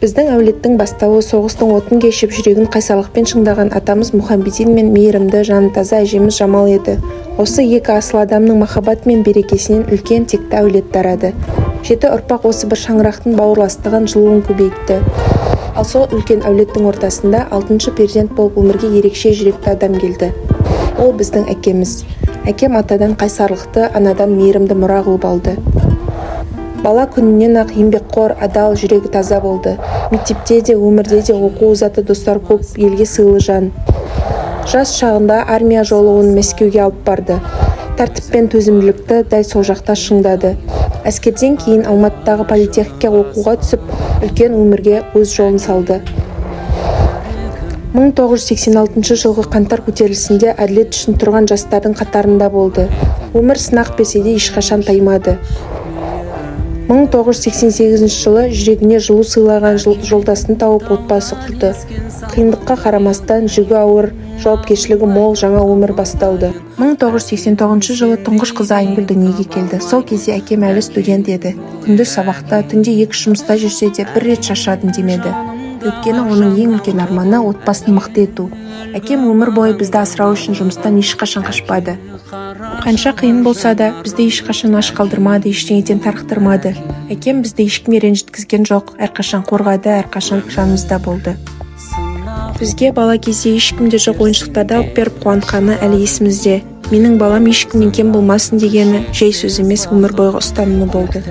Біздің әулеттің бастауы соғыстың отын кешіп жүрегін қайсарлықпен шыңдаған атамыз Мұхамбетин мен мейірімді, жаны таза әжеміз Жамал еді. Осы екі асыл адамның махаббаты мен берекесінен үлкен текті әулет тарады. 7 ұрпақ осы бір шаңырақтың бауырластығын, жылуын көбейтті. Ал сол үлкен әулеттің ортасында 6-шы перзент болып өмірге ерекше жүректі адам келді. Ол біздің әкеміз. Әкем атадан қайсарлықты, анадан мейірімді мұра қылып алды. Бала күнінен ақ еңбекқор, адал, жүрегі таза болды. Мектепте де, өмірде де оқу озаты достар көп, елге сыйлы жан. Жас шағында армия жолы оны Мәскеуге алып барды. Тәртіп пен төзімділікті дәл сол жақта шыңдады. Әскерден кейін Алматыдағы политехникаға оқуға түсіп, үлкен өмірге өз жолын салды. 1986 жылғы қаңтар көтерілісінде әділет үшін тұрған жастардың қатарында болды. Өмір сынақ берсе де ешқашан таймады. 1988 жылы жүрегіне жылу сыйлаған жолдасын тауып отбасы құрды. Қиындыққа қарамастан жүгі ауыр, жауапкершілігі мол жаңа өмір басталды. 1989 жылы тұңғыш қызы Айнгүл дүниеге келді. Сол кезде әкем әлі студент еді. Күндіз сабақта, түнде 2 жұмыста жүрсе де бір рет шаршадым демеді. Өйткені оның ең үлкен арманы отбасын мықты ету. Әкем өмір бойы бізді асырау үшін жұмыстан ешқашан қашпады. Қанша қиын болса да, бізді ешқашан аш қалдырмады, ештеңеден тарықтырмады. Әкем бізді ешкімге ренжіткізген жоқ, әрқашан қорғады, әрқашан жанымызда болды. Бізге бала кезде ешкімде жоқ ойыншықтарды алып беріп қуантқаны әлі есімізде. Менің балам ешкімнен кем болмасын дегені жай сөз емес, өмір бойғы ұстанымы болды.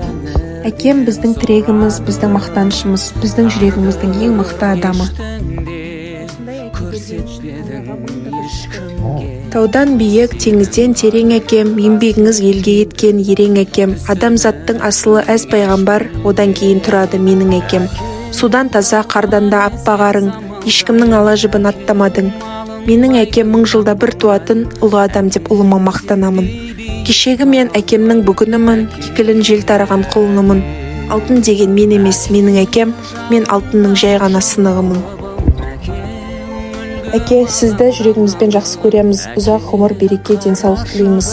Әкем біздің тірегіміз, біздің мақтанышымыз, біздің жүрегіміздің ең мықты адамы. Таудан биік, теңізден терең әкем, еңбегіңіз елге еткен ерең әкем. Адамзаттың асылы әз пайғамбар, одан кейін тұрады менің әкем. Судан таза, қардан да аппағарың, ешкімнің ала жібін аттамадың. Менің әкем 1000 жылда бір туатын ұлы адам деп ұлыма мақтанамын. Кешегі мен әкемнің бүгінімін, кекілін жел тараған құлынымын. Алтын деген мен емес, менің әкем, мен алтынның жай ғана сынығымын. Әке, сізді жүрегімізбен жақсы көреміз, ұзақ ғұмыр, береке, денсаулық тілейміз.